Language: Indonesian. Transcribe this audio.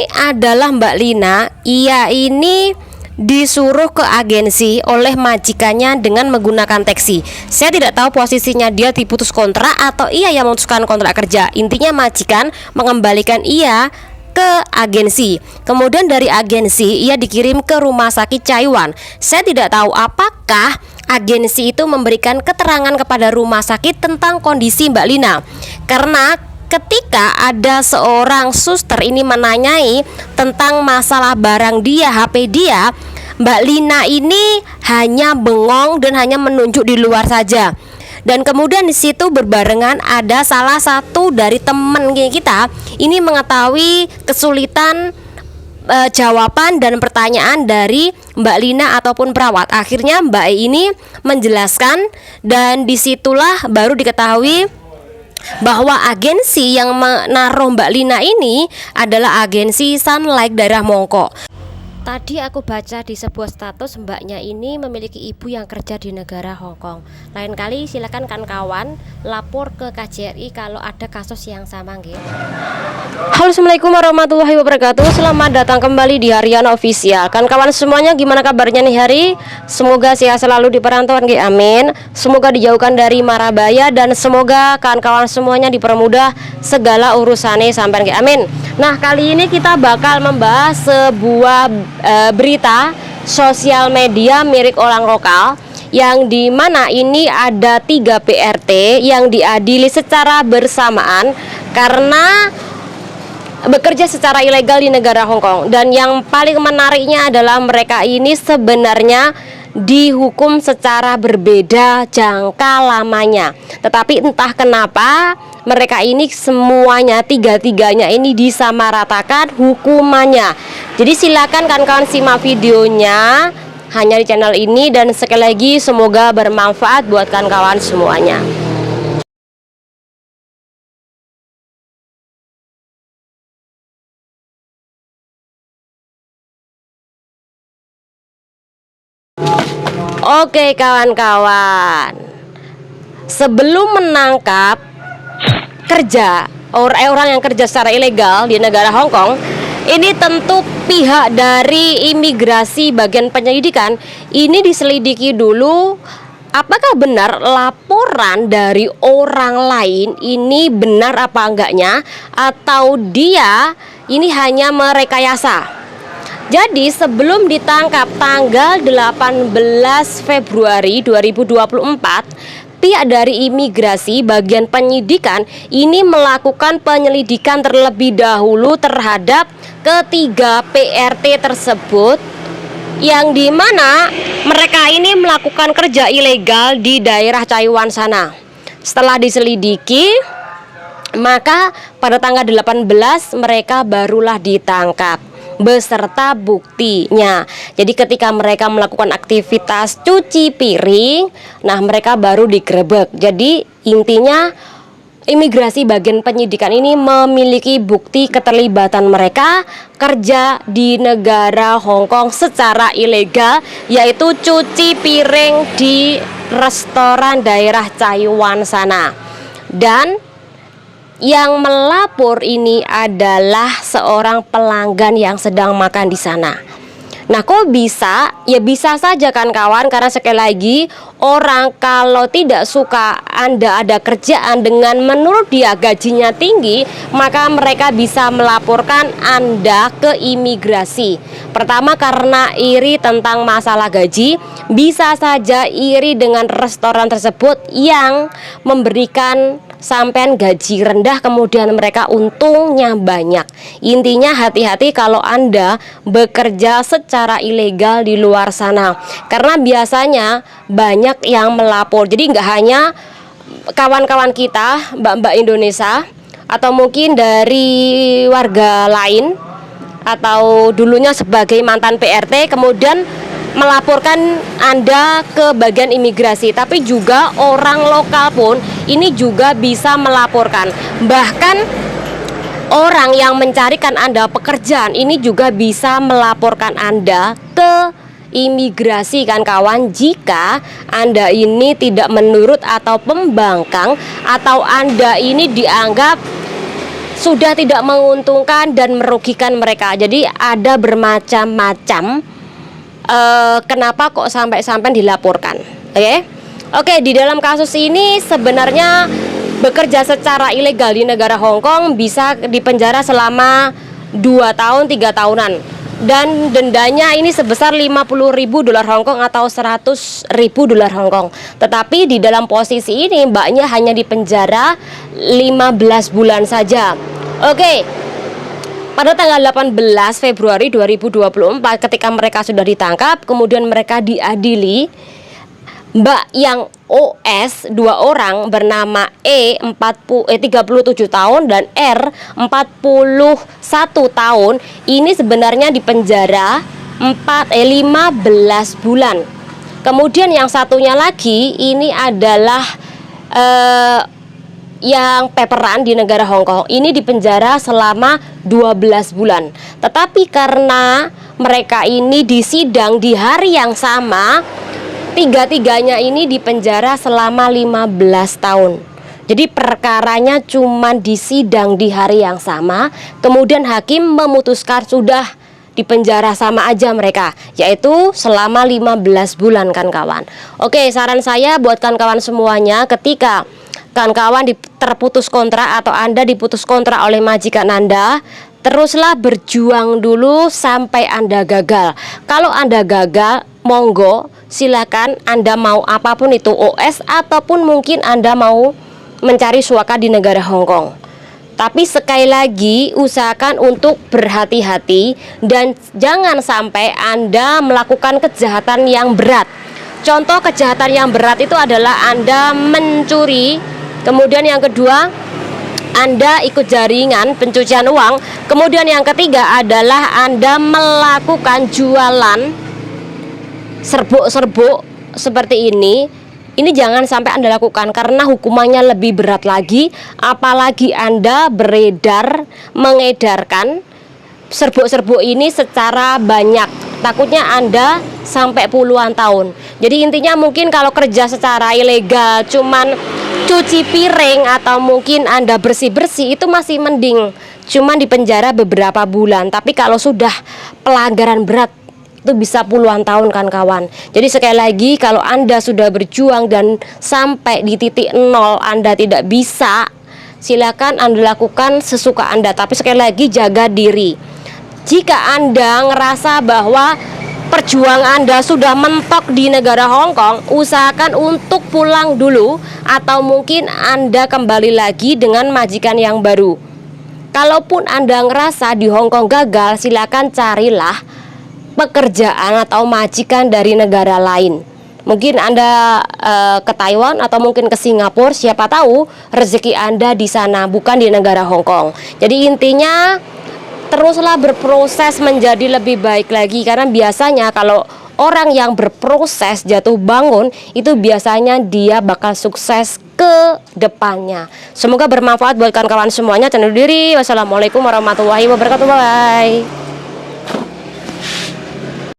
adalah Mbak Lina. Ia ini disuruh ke agensi oleh majikannya dengan menggunakan taksi. Saya tidak tahu posisinya dia diputus kontrak atau ia yang memutuskan kontrak kerja. Intinya majikan mengembalikan ia ke agensi. Kemudian dari agensi ia dikirim ke rumah sakit Caiwan. Saya tidak tahu apakah agensi itu memberikan keterangan kepada rumah sakit tentang kondisi Mbak Lina. Karena ketika ada seorang suster ini menanyai tentang masalah barang dia, HP dia, Mbak Lina ini hanya bengong dan hanya menunjuk di luar saja. Dan kemudian di situ berbarengan ada salah satu dari teman kita ini mengetahui kesulitan jawaban dan pertanyaan dari Mbak Lina ataupun perawat. Akhirnya Mbak ini menjelaskan dan disitulah baru diketahui bahwa agensi yang menaruh Mbak Lina ini adalah agensi Sunlight daerah Mongko. Tadi aku baca di sebuah status mbaknya ini memiliki ibu yang kerja di negara Hong Kong. Lain kali silakan kawan-kawan lapor ke KJRI kalau ada kasus yang sama nggih. Halo, assalamualaikum warahmatullahi wabarakatuh. Selamat datang kembali di Harian Official. Kawan-kawan semuanya, gimana kabarnya nih hari? Semoga sehat selalu di perantauan nggih, amin. Semoga dijauhkan dari mara bahaya dan semoga kawan-kawan semuanya dipermudah segala urusannya sampai nggih, amin. Nah, kali ini kita bakal membahas sebuah berita sosial media milik orang lokal yang dimana ini ada 3 PRT yang diadili secara bersamaan karena bekerja secara ilegal di negara Hong Kong. Dan yang paling menariknya adalah mereka ini sebenarnya dihukum secara berbeda jangka lamanya. Tetapi entah kenapa mereka ini semuanya, tiga-tiganya ini disamaratakan hukumannya. Jadi silakan kawan-kawan simak videonya hanya di channel ini. Dan sekali lagi semoga bermanfaat buat kawan-kawan semuanya. Oke kawan-kawan, sebelum menangkap orang yang kerja secara ilegal di negara Hong Kong, ini tentu pihak dari imigrasi bagian penyelidikan ini diselidiki dulu apakah benar laporan dari orang lain ini benar apa enggaknya, atau dia ini hanya merekayasa. Jadi sebelum ditangkap tanggal 18 Februari 2024, pihak dari imigrasi bagian penyidikan ini melakukan penyelidikan terlebih dahulu terhadap ketiga PRT tersebut, yang dimana mereka ini melakukan kerja ilegal di daerah Caiwan sana. Setelah diselidiki, maka pada tanggal 18 mereka barulah ditangkap beserta buktinya. Jadi ketika mereka melakukan aktivitas cuci piring, nah mereka baru digerebek. Jadi intinya imigrasi bagian penyidikan ini memiliki bukti keterlibatan mereka kerja di negara Hong Kong secara ilegal, yaitu cuci piring di restoran daerah Caiwan sana. Dan yang melapor ini adalah seorang pelanggan yang sedang makan di sana. Nah, kok bisa? Ya bisa saja kan kawan, karena sekali lagi orang kalau tidak suka Anda ada kerjaan dengan menurut dia gajinya tinggi, maka mereka bisa melaporkan Anda ke imigrasi. Pertama karena iri tentang masalah gaji, bisa saja iri dengan restoran tersebut yang memberikan sampean gaji rendah kemudian mereka untungnya banyak. Intinya hati-hati kalau Anda bekerja secara ilegal di luar sana, karena biasanya banyak yang melapor. Jadi nggak hanya kawan-kawan kita, mbak-mbak Indonesia, atau mungkin dari warga lain, atau dulunya sebagai mantan PRT kemudian melaporkan Anda ke bagian imigrasi, tapi juga orang lokal pun ini juga bisa melaporkan. Bahkan orang yang mencarikan Anda pekerjaan ini juga bisa melaporkan Anda ke imigrasi kan kawan, jika Anda ini tidak menurut atau pembangkang, atau Anda ini dianggap sudah tidak menguntungkan dan merugikan mereka. Jadi ada bermacam-macam kenapa kok sampai dilaporkan. Oke, di dalam kasus ini sebenarnya bekerja secara ilegal di negara Hong Kong bisa dipenjara selama 2 tahun 3 tahunan, dan dendanya ini sebesar 50.000 dolar Hong Kong atau 100.000 dolar Hong Kong. Tetapi di dalam posisi ini mbaknya hanya dipenjara 15 bulan saja. Oke, pada tanggal 18 Februari 2024 ketika mereka sudah ditangkap, kemudian mereka diadili. Mbak yang OS 2 orang bernama 37 tahun dan R 41 tahun ini sebenarnya dipenjara 15 bulan. Kemudian yang satunya lagi ini adalah yang peperan di negara Hong Kong, ini dipenjara selama 12 bulan. Tetapi karena mereka ini disidang di hari yang sama, tiga-tiganya ini dipenjara selama 15 tahun. Jadi perkaranya cuma disidang di hari yang sama, kemudian hakim memutuskan sudah dipenjara sama aja mereka, yaitu selama 15 bulan kan kawan. Oke, saran saya buat kawan-kawan semuanya, ketika kawan-kawan terputus kontrak atau Anda diputus kontrak oleh majikan Anda, teruslah berjuang dulu sampai Anda gagal. Kalau Anda gagal, monggo silakan Anda mau apapun itu, OS ataupun mungkin Anda mau mencari suaka di negara Hong Kong. Tapi sekali lagi usahakan untuk berhati-hati dan jangan sampai Anda melakukan kejahatan yang berat. Contoh kejahatan yang berat itu adalah Anda mencuri, kemudian yang kedua Anda ikut jaringan pencucian uang, kemudian yang ketiga adalah Anda melakukan jualan serbuk-serbuk seperti ini jangan sampai Anda lakukan karena hukumannya lebih berat lagi. Apalagi Anda mengedarkan serbuk-serbuk ini secara banyak, takutnya Anda sampai puluhan tahun. Jadi intinya mungkin kalau kerja secara ilegal cuman cuci piring atau mungkin Anda bersih-bersih itu masih mending, cuman dipenjara beberapa bulan. Tapi kalau sudah pelanggaran berat itu bisa puluhan tahun kan kawan. Jadi sekali lagi, kalau Anda sudah berjuang dan sampai di titik nol Anda tidak bisa, silakan Anda lakukan sesuka Anda. Tapi sekali lagi jaga diri. Jika Anda ngerasa bahwa perjuangan Anda sudah mentok di negara Hong Kong, usahakan untuk pulang dulu atau mungkin Anda kembali lagi dengan majikan yang baru. Kalaupun Anda ngerasa di Hong Kong gagal, silakan carilah pekerjaan atau majikan dari negara lain. Mungkin Anda ke Taiwan atau mungkin ke Singapura, siapa tahu rezeki Anda di sana bukan di negara Hong Kong. Jadi intinya teruslah berproses menjadi lebih baik lagi, karena biasanya kalau orang yang berproses jatuh bangun itu biasanya dia bakal sukses ke depannya. Semoga bermanfaat buat kawan-kawan semuanya. Tentu diri. Wassalamualaikum warahmatullahi wabarakatuh. Bye.